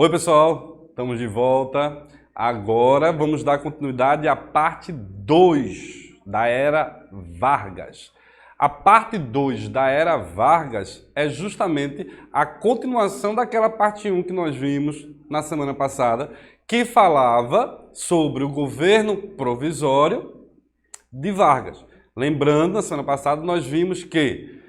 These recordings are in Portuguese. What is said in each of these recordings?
Oi pessoal, estamos de volta. Agora vamos dar continuidade à parte 2 da Era Vargas. A parte 2 da Era Vargas é justamente a continuação daquela parte 1 que nós vimos na semana passada, que falava sobre o governo provisório de Vargas. Lembrando, na semana passada nós vimos que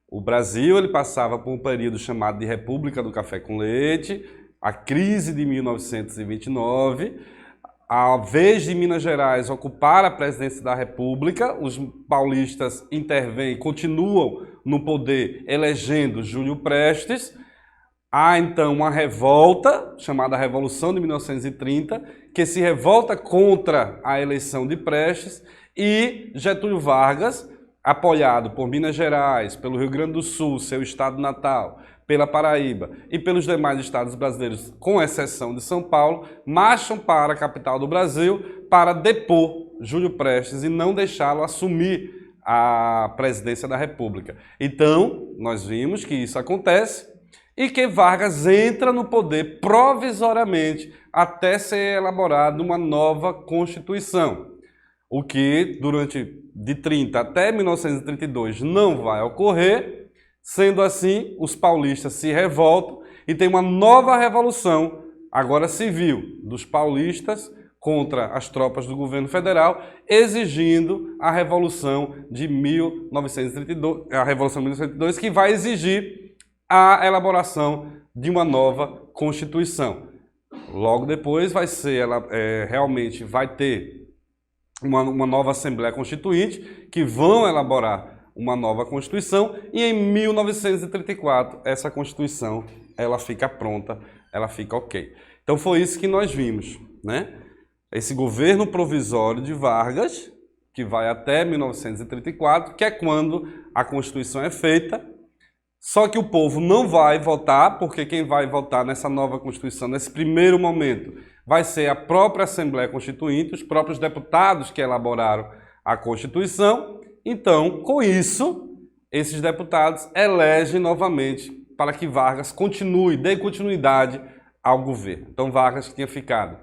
o Brasil ele passava por um período chamado de República do Café com Leite, a crise de 1929, a vez de Minas Gerais ocupar a presidência da República, os paulistas intervêm, continuam no poder elegendo Júlio Prestes. Há então uma revolta, chamada Revolução de 1930, que se revolta contra a eleição de Prestes, e Getúlio Vargas, apoiado por Minas Gerais, pelo Rio Grande do Sul, seu estado natal, pela Paraíba e pelos demais estados brasileiros, com exceção de São Paulo, marcham para a capital do Brasil para depor Júlio Prestes e não deixá-lo assumir a presidência da República. Então, nós vimos que isso acontece e que Vargas entra no poder provisoriamente até ser elaborada uma nova Constituição, o que durante de 30 até 1932 não vai ocorrer. Sendo assim, os paulistas se revoltam e tem uma nova revolução, agora civil, dos paulistas contra as tropas do governo federal, exigindo a Revolução de 1932, que vai exigir a elaboração de uma nova Constituição. Logo depois realmente vai ter uma nova Assembleia Constituinte que vão elaborar uma nova Constituição, e em 1934 essa Constituição ela fica pronta, ela fica ok. Então foi isso que nós vimos, né? Esse governo provisório de Vargas, que vai até 1934, que é quando a Constituição é feita, só que o povo não vai votar, porque quem vai votar nessa nova Constituição, nesse primeiro momento, vai ser a própria Assembleia Constituinte, os próprios deputados que elaboraram a Constituição. Então, com isso, esses deputados elegem novamente para que Vargas dê continuidade ao governo. Então, Vargas tinha ficado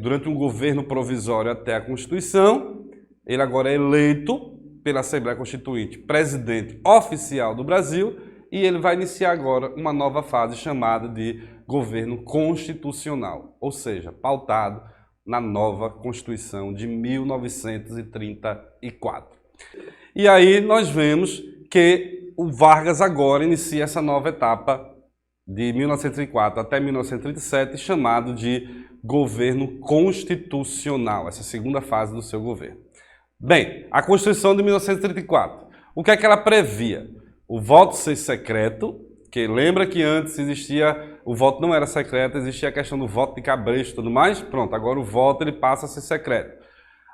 durante um governo provisório até a Constituição, ele agora é eleito pela Assembleia Constituinte presidente oficial do Brasil e ele vai iniciar agora uma nova fase chamada de governo constitucional, ou seja, pautado na nova Constituição de 1934. E aí nós vemos que o Vargas agora inicia essa nova etapa de 1934 até 1937, chamado de governo constitucional, essa segunda fase do seu governo. Bem, a Constituição de 1934, o que é que ela previa? O voto ser secreto, que lembra que antes existia, o voto não era secreto, existia a questão do voto de cabresto e tudo mais, pronto, agora o voto ele passa a ser secreto.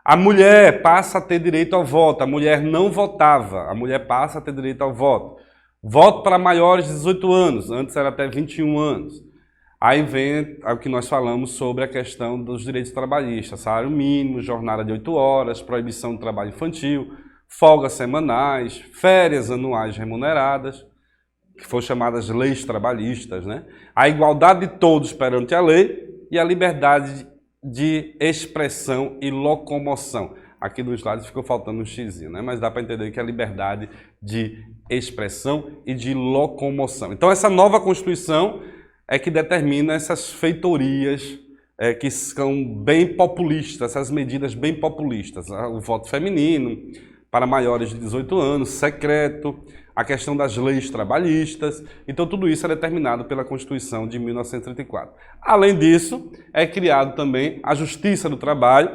A mulher passa a ter direito ao voto, a mulher não votava, a mulher passa a ter direito ao voto. Voto para maiores de 18 anos, antes era até 21 anos. Aí vem o que nós falamos sobre a questão dos direitos trabalhistas, salário mínimo, jornada de 8 horas, proibição do trabalho infantil, folgas semanais, férias anuais remuneradas, que foram chamadas leis trabalhistas, né? A igualdade de todos perante a lei e a liberdade de expressão e locomoção. Aqui no slide ficou faltando um xizinho, né? Mas dá para entender que é a liberdade de expressão e de locomoção. Então essa nova Constituição é que determina essas feitorias que são bem populistas, essas medidas bem populistas. O voto feminino para maiores de 18 anos, secreto, a questão das leis trabalhistas. Então tudo isso é determinado pela Constituição de 1934. Além disso, é criado também a Justiça do Trabalho,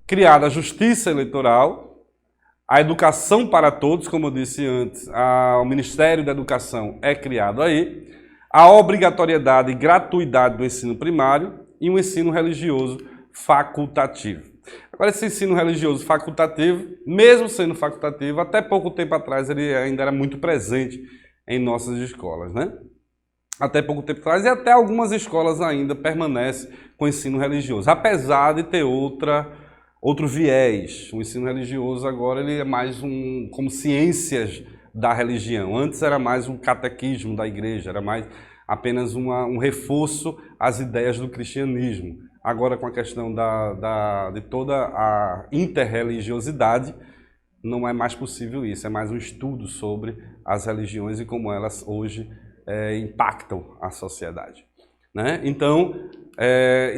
criada a Justiça Eleitoral, a Educação para Todos, como eu disse antes, o Ministério da Educação é criado aí, a obrigatoriedade e gratuidade do ensino primário e um ensino religioso facultativo. Agora, esse ensino religioso facultativo, mesmo sendo facultativo, até pouco tempo atrás ele ainda era muito presente em nossas escolas, né? Até pouco tempo atrás, e até algumas escolas ainda permanecem com ensino religioso, apesar de ter outro viés. O ensino religioso agora ele é mais como ciências da religião. Antes era mais um catequismo da igreja, era mais apenas um reforço às ideias do cristianismo. Agora, com a questão de toda a interreligiosidade, não é mais possível isso, é mais um estudo sobre as religiões e como elas hoje impactam a sociedade. Né? Então,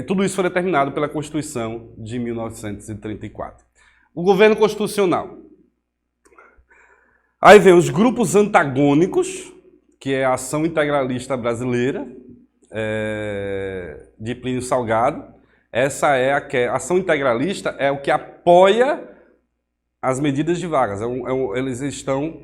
tudo isso foi determinado pela Constituição de 1934. O governo constitucional. Aí vem os grupos antagônicos, que é a Ação Integralista Brasileira, de Plínio Salgado. Essa é a ação integralista, é o que apoia as medidas de Vargas. Eles estão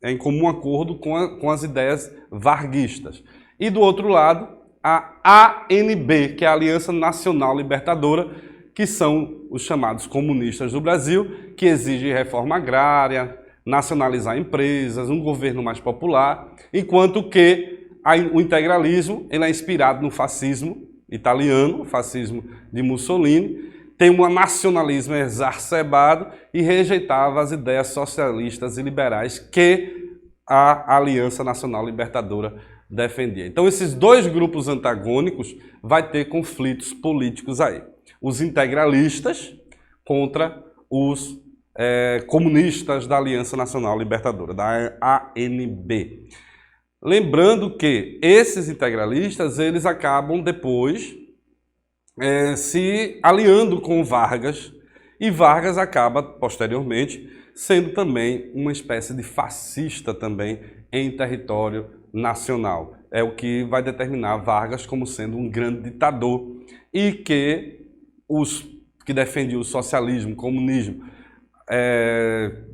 em comum acordo com as ideias varguistas. E do outro lado, a ANB, que é a Aliança Nacional Libertadora, que são os chamados comunistas do Brasil, que exigem reforma agrária, nacionalizar empresas, um governo mais popular, enquanto que o integralismo ele é inspirado no fascismo italiano, o fascismo de Mussolini, tem um nacionalismo exacerbado e rejeitava as ideias socialistas e liberais que a Aliança Nacional Libertadora defendia. Então, esses dois grupos antagônicos vai ter conflitos políticos aí. Os integralistas contra os comunistas da Aliança Nacional Libertadora, da ANB. Lembrando que esses integralistas, eles acabam depois se aliando com Vargas, e Vargas acaba, posteriormente, sendo também uma espécie de fascista também em território nacional. É o que vai determinar Vargas como sendo um grande ditador e que os que defendiam o socialismo, o comunismo,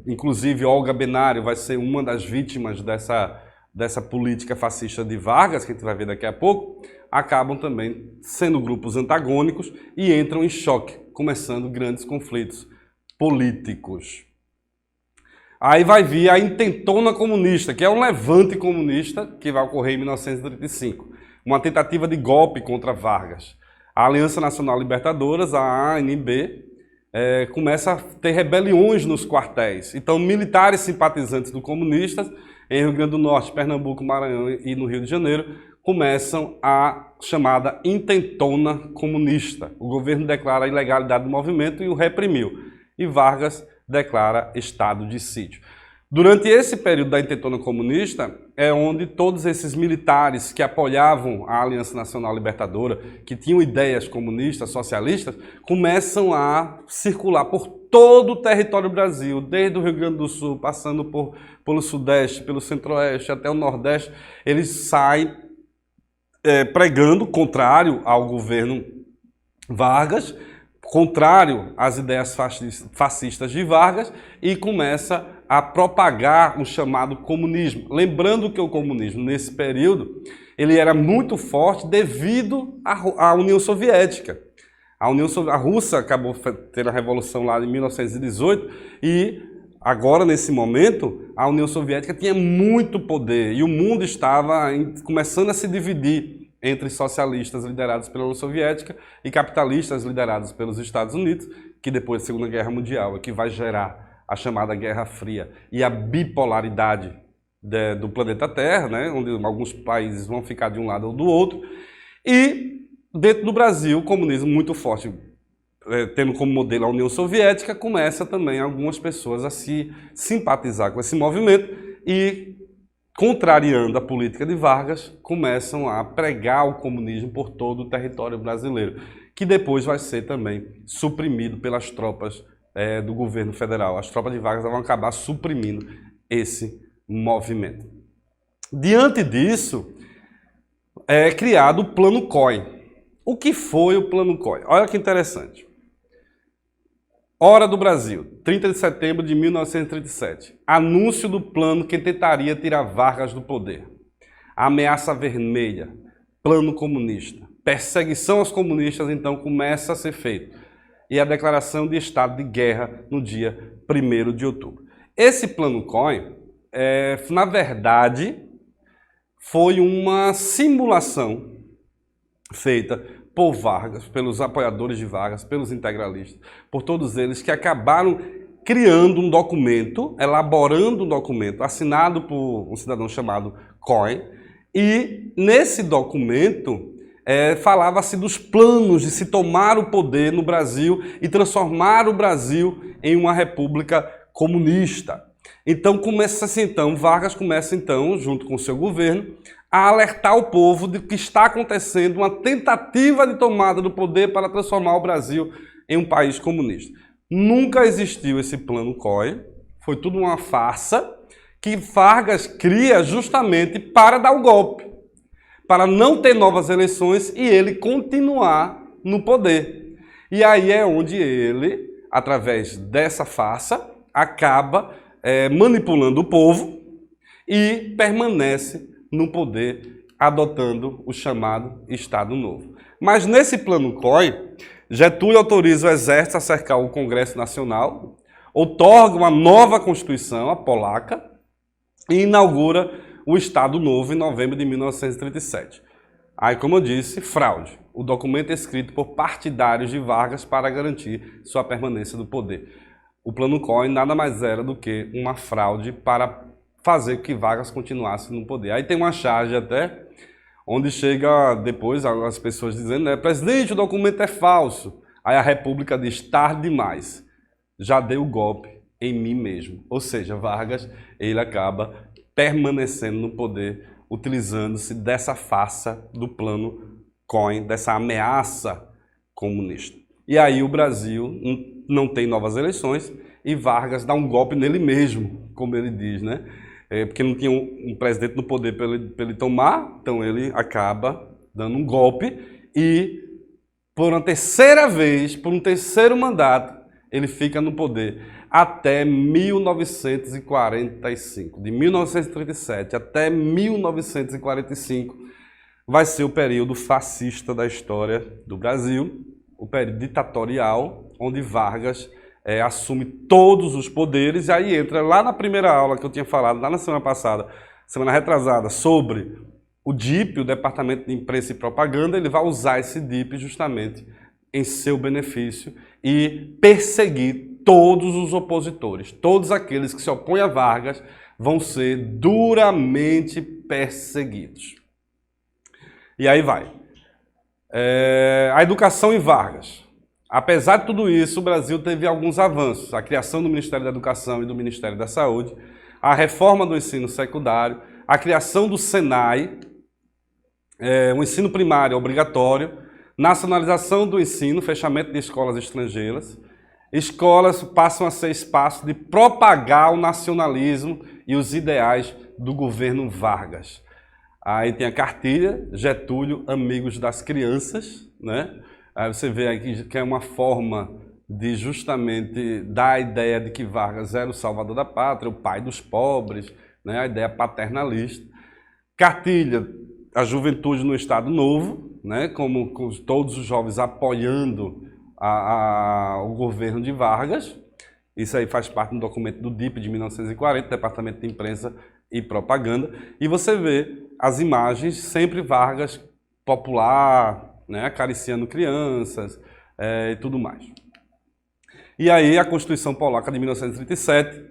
inclusive Olga Benário vai ser uma das vítimas dessa política fascista de Vargas, que a gente vai ver daqui a pouco, acabam também sendo grupos antagônicos e entram em choque, começando grandes conflitos políticos. Aí vai vir a intentona comunista, que é um levante comunista que vai ocorrer em 1935, uma tentativa de golpe contra Vargas. A Aliança Nacional Libertadora, a ANB, começa a ter rebeliões nos quartéis. Então, militares simpatizantes do comunistas, em Rio Grande do Norte, Pernambuco, Maranhão e no Rio de Janeiro, começam a chamada intentona comunista. O governo declara a ilegalidade do movimento e o reprimiu. E Vargas declara estado de sítio. Durante esse período da intentona comunista, é onde todos esses militares que apoiavam a Aliança Nacional Libertadora, que tinham ideias comunistas, socialistas, começam a circular por todo o território do Brasil, desde o Rio Grande do Sul, passando pelo Sudeste, pelo Centro-Oeste até o Nordeste. Eles saem pregando, contrário ao governo Vargas, contrário às ideias fascistas de Vargas, e começa a propagar o chamado comunismo. Lembrando que o comunismo, nesse período, ele era muito forte devido à União Soviética. A Rússia acabou tendo a revolução lá em 1918 e agora, nesse momento, a União Soviética tinha muito poder e o mundo estava começando a se dividir entre socialistas liderados pela União Soviética e capitalistas liderados pelos Estados Unidos, que depois da Segunda Guerra Mundial é que vai gerar a chamada Guerra Fria e a bipolaridade do planeta Terra, né, onde alguns países vão ficar de um lado ou do outro. E dentro do Brasil, o comunismo muito forte, tendo como modelo a União Soviética, começa também algumas pessoas a se simpatizar com esse movimento e, contrariando a política de Vargas, começam a pregar o comunismo por todo o território brasileiro, que depois vai ser também suprimido pelas tropas do governo federal. As tropas de Vargas vão acabar suprimindo esse movimento. Diante disso, é criado o Plano COI. O que foi o Plano COI? Olha que interessante. Hora do Brasil, 30 de setembro de 1937. Anúncio do plano que tentaria tirar Vargas do poder. Ameaça vermelha, plano comunista. Perseguição aos comunistas, então, começa a ser feita. E a declaração de estado de guerra no dia 1º de outubro. Esse Plano COI, na verdade, foi uma simulação feita por Vargas, pelos apoiadores de Vargas, pelos integralistas, por todos eles que acabaram criando um documento, elaborando um documento assinado por um cidadão chamado COI, E nesse documento falava-se dos planos de se tomar o poder no Brasil e transformar o Brasil em uma república comunista. Então Vargas começa então, junto com o seu governo, a alertar o povo de que está acontecendo uma tentativa de tomada do poder para transformar o Brasil em um país comunista. Nunca existiu esse plano COI, foi tudo uma farsa que Vargas cria justamente para dar o golpe, para não ter novas eleições e ele continuar no poder. E aí é onde ele, através dessa farsa, acaba manipulando o povo e permanece no poder, adotando o chamado Estado Novo. Mas nesse plano COI, Getúlio autoriza o exército a cercar o Congresso Nacional, outorga uma nova Constituição, a polaca, e inaugura o Estado Novo em novembro de 1937. Aí, como eu disse, fraude. O documento é escrito por partidários de Vargas para garantir sua permanência no poder. O plano COI nada mais era do que uma fraude para fazer com que Vargas continuasse no poder. Aí tem uma charge até, onde chega depois as pessoas dizendo, presidente, o documento é falso. Aí a República diz, tarde demais, já deu o golpe em mim mesmo. Ou seja, Vargas, ele acaba permanecendo no poder, utilizando-se dessa farsa do plano COI, dessa ameaça comunista. E aí o Brasil não tem novas eleições e Vargas dá um golpe nele mesmo, como ele diz, né? Porque não tinha um presidente no poder para ele tomar, então ele acaba dando um golpe e, por uma terceira vez, por um terceiro mandato, ele fica no poder até 1945. De 1937 até 1945 vai ser o período fascista da história do Brasil, o período ditatorial, onde Vargas assume todos os poderes, e aí entra lá na primeira aula que eu tinha falado, lá na semana passada, semana retrasada, sobre o DIP, o Departamento de Imprensa e Propaganda. Ele vai usar esse DIP justamente em seu benefício e perseguir todos os opositores. Todos aqueles que se opõem a Vargas vão ser duramente perseguidos. E aí vai. A educação em Vargas. Apesar de tudo isso, o Brasil teve alguns avanços. A criação do Ministério da Educação e do Ministério da Saúde, a reforma do ensino secundário, a criação do SENAI, o ensino primário obrigatório, nacionalização do ensino, fechamento de escolas estrangeiras. Escolas passam a ser espaço de propagar o nacionalismo e os ideais do governo Vargas. Aí tem a cartilha, Getúlio, Amigos das Crianças, né? Aí você vê aqui que é uma forma de justamente dar a ideia de que Vargas era o salvador da pátria, o pai dos pobres, né? A ideia paternalista. Cartilha, a juventude no Estado Novo, né? Com todos os jovens apoiando o governo de Vargas. Isso aí faz parte do documento do DIP de 1940, Departamento de Imprensa e Propaganda. E você vê as imagens, sempre Vargas popular, né, acariciando crianças e tudo mais. E aí a Constituição Polaca de 1937,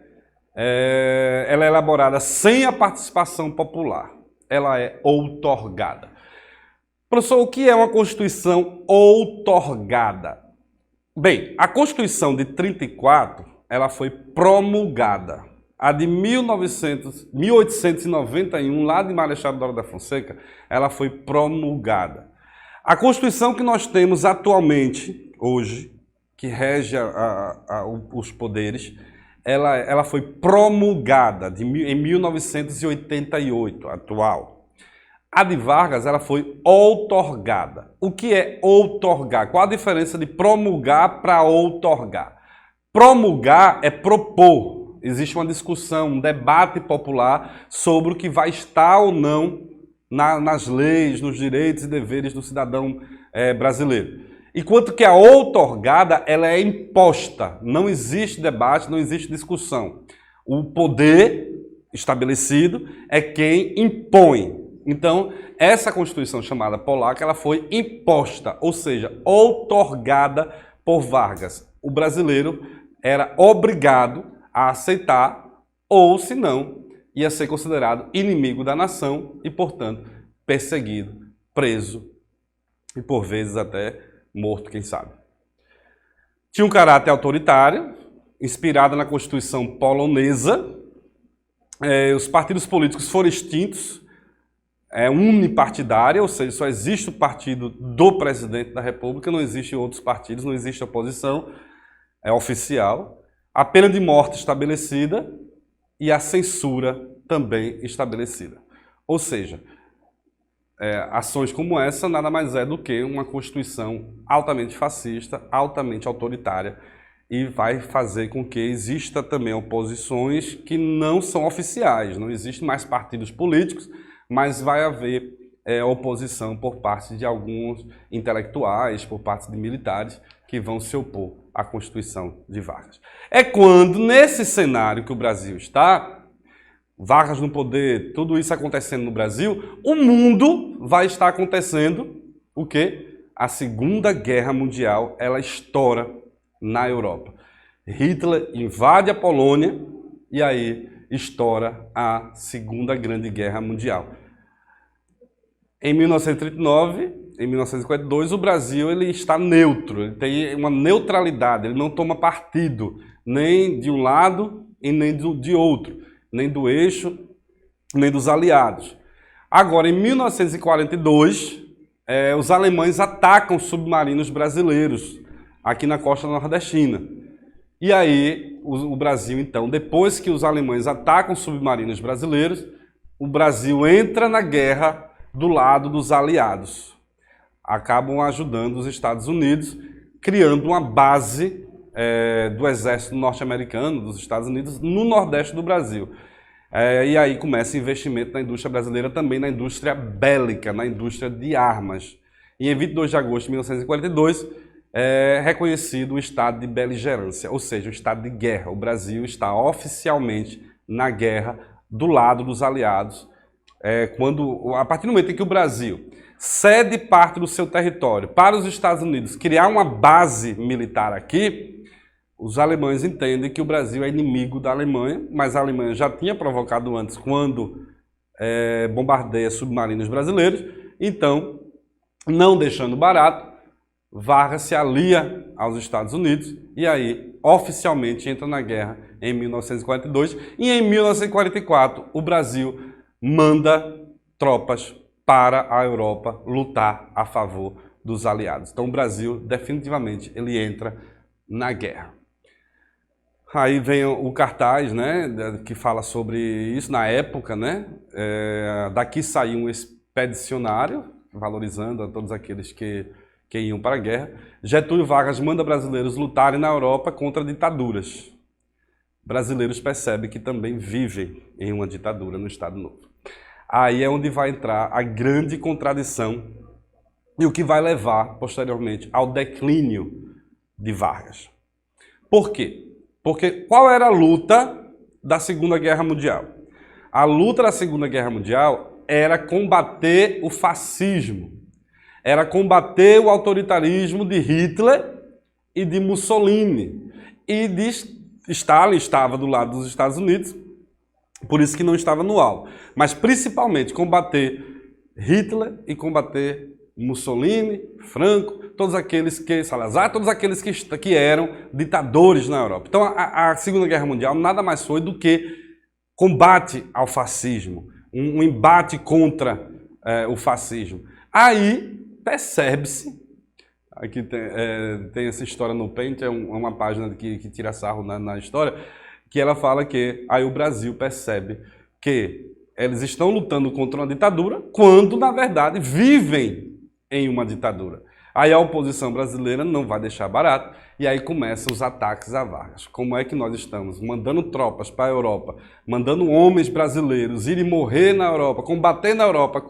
ela é elaborada sem a participação popular. Ela é outorgada. Professor, o que é uma Constituição outorgada? Bem, a Constituição de 34, ela foi promulgada. A de 1891, lá de Marechal Deodoro da Fonseca, ela foi promulgada. A Constituição que nós temos atualmente, hoje, que rege os poderes, ela foi promulgada em 1988, atual. A de Vargas, ela foi outorgada. O que é outorgar? Qual a diferença de promulgar para outorgar? Promulgar é propor. Existe uma discussão, um debate popular sobre o que vai estar ou não nas leis, nos direitos e deveres do cidadão brasileiro. Enquanto que a outorgada, ela é imposta. Não existe debate, não existe discussão. O poder estabelecido é quem impõe. Então, essa Constituição chamada polaca, ela foi imposta, ou seja, outorgada por Vargas. O brasileiro era obrigado a aceitar, ou se não, ia ser considerado inimigo da nação e, portanto, perseguido, preso e, por vezes, até morto, quem sabe. Tinha um caráter autoritário, inspirado na Constituição polonesa. Os partidos políticos foram extintos, unipartidária, ou seja, só existe o partido do presidente da República, não existem outros partidos, não existe oposição oficial. A pena de morte estabelecida e a censura também estabelecida. Ou seja, ações como essa nada mais é do que uma Constituição altamente fascista, altamente autoritária, e vai fazer com que exista também oposições que não são oficiais, não existem mais partidos políticos, mas vai haver oposição por parte de alguns intelectuais, por parte de militares, que vão se opor à Constituição de Vargas. É quando, nesse cenário que o Brasil está, Vargas no poder, tudo isso acontecendo no Brasil, o mundo vai estar acontecendo o quê? A Segunda Guerra Mundial, ela estoura na Europa. Hitler invade a Polônia e aí estoura a Segunda Grande Guerra Mundial. Em 1939, em 1942, o Brasil ele está neutro, ele tem uma neutralidade, ele não toma partido nem de um lado e nem de outro, nem do eixo, nem dos aliados. Agora, em 1942, os alemães atacam submarinos brasileiros aqui na costa nordestina. E aí, o Brasil, então, depois que os alemães atacam submarinos brasileiros, o Brasil entra na guerra do lado dos aliados. Acabam ajudando os Estados Unidos, criando uma base do exército norte-americano, dos Estados Unidos, no nordeste do Brasil. E aí começa investimento na indústria brasileira, também na indústria bélica, na indústria de armas. E em 22 de agosto de 1942, é reconhecido o estado de beligerância, ou seja, o estado de guerra. O Brasil está oficialmente na guerra do lado dos aliados. A partir do momento em que o Brasil cede parte do seu território para os Estados Unidos criar uma base militar aqui, os alemães entendem que o Brasil é inimigo da Alemanha, mas a Alemanha já tinha provocado antes quando bombardeia submarinos brasileiros. Então, não deixando barato, Vargas se alia aos Estados Unidos e aí oficialmente entra na guerra em 1942 e em 1944 o Brasil manda tropas para a Europa lutar a favor dos aliados. Então o Brasil definitivamente ele entra na guerra. Aí vem o cartaz, né, que fala sobre isso na época, né? Daqui saiu um expedicionário valorizando a todos aqueles que iam para a guerra. Getúlio Vargas manda brasileiros lutarem na Europa contra ditaduras. Brasileiros percebem que também vivem em uma ditadura no Estado Novo. Aí é onde vai entrar a grande contradição e o que vai levar, posteriormente, ao declínio de Vargas. Por quê? Porque qual era a luta da Segunda Guerra Mundial? A luta da Segunda Guerra Mundial era combater o fascismo. Era combater o autoritarismo de Hitler e de Mussolini. E Stalin estava do lado dos Estados Unidos, por isso que não estava no alvo. Mas principalmente combater Hitler e combater Mussolini, Franco, todos aqueles que, Salazar, todos aqueles que eram ditadores na Europa. Então a Segunda Guerra Mundial nada mais foi do que combate ao fascismo, um embate contra o fascismo. Aí percebe-se, aqui tem essa história no Paint, é uma página que tira sarro na história, que ela fala que aí o Brasil percebe que eles estão lutando contra uma ditadura, quando, na verdade, vivem em uma ditadura. Aí a oposição brasileira não vai deixar barato, e aí começam os ataques a Vargas. Como é que nós estamos mandando tropas para a Europa, mandando homens brasileiros irem morrer na Europa, combater na Europa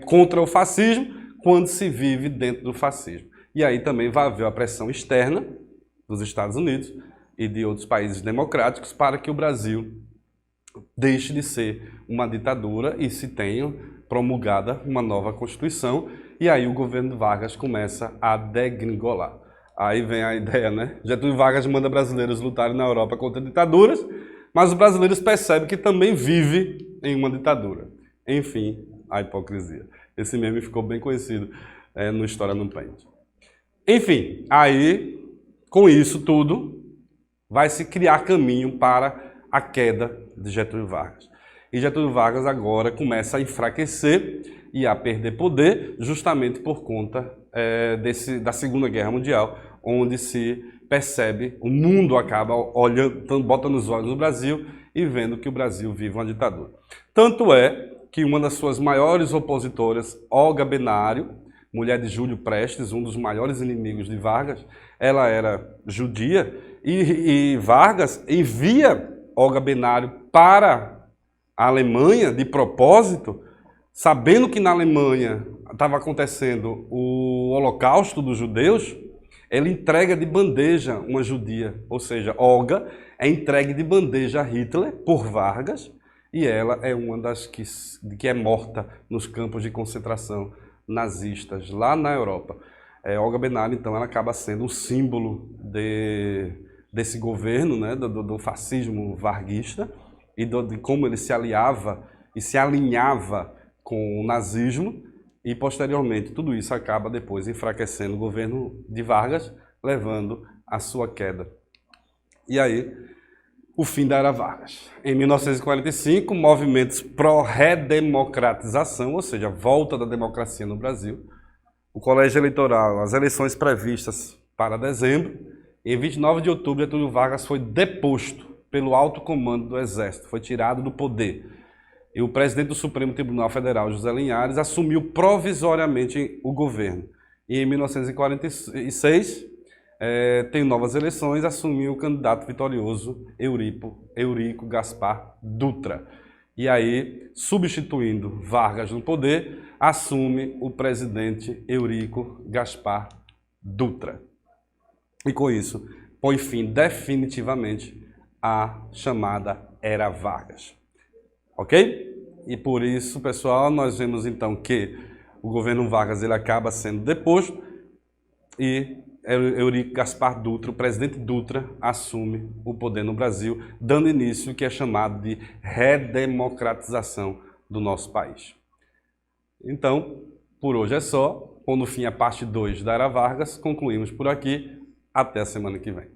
contra o fascismo, quando se vive dentro do fascismo? E aí também vai haver a pressão externa dos Estados Unidos e de outros países democráticos para que o Brasil deixe de ser uma ditadura e se tenha promulgada uma nova Constituição, e aí o governo de Vargas começa a degringolar. Aí vem a ideia, né? Getúlio Vargas manda brasileiros lutarem na Europa contra ditaduras, mas os brasileiros percebem que também vive em uma ditadura. Enfim, a hipocrisia. Esse meme ficou bem conhecido no História no Pente. Enfim, aí, com isso tudo, vai se criar caminho para a queda de Getúlio Vargas. E Getúlio Vargas agora começa a enfraquecer e a perder poder, justamente por conta da Segunda Guerra Mundial, onde se percebe, o mundo acaba olhando, bota nos olhos do Brasil e vendo que o Brasil vive uma ditadura. Tanto é que uma das suas maiores opositoras, Olga Benário, mulher de Júlio Prestes, um dos maiores inimigos de Vargas, ela era judia e Vargas envia Olga Benário para a Alemanha de propósito, sabendo que na Alemanha estava acontecendo o Holocausto dos judeus. Ele entrega de bandeja uma judia, ou seja, Olga é entregue de bandeja a Hitler por Vargas e ela é uma das que é morta nos campos de concentração nazistas lá na Europa. Olga Benário, então, ela acaba sendo um símbolo desse governo, né, do fascismo varguista e de como ele se aliava e se alinhava com o nazismo. E, posteriormente, tudo isso acaba depois enfraquecendo o governo de Vargas, levando à sua queda. E aí, o fim da Era Vargas. Em 1945, movimentos pró-redemocratização, ou seja, volta da democracia no Brasil. O colégio eleitoral, as eleições previstas para dezembro. Em 29 de outubro, Getúlio Vargas foi deposto pelo alto comando do Exército, foi tirado do poder. E o presidente do Supremo Tribunal Federal, José Linhares, assumiu provisoriamente o governo. E em 1946, tem novas eleições, assumiu o candidato vitorioso Eurico Gaspar Dutra. E aí, substituindo Vargas no poder, assume o presidente Eurico Gaspar Dutra. E com isso, põe fim definitivamente à chamada Era Vargas. Ok? E por isso, pessoal, nós vemos então que o governo Vargas ele acaba sendo deposto e Eurico Gaspar Dutra, o presidente Dutra, assume o poder no Brasil, dando início ao que é chamado de redemocratização do nosso país. Então, por hoje é só. Pondo fim à parte 2 da Era Vargas, concluímos por aqui. Até a semana que vem.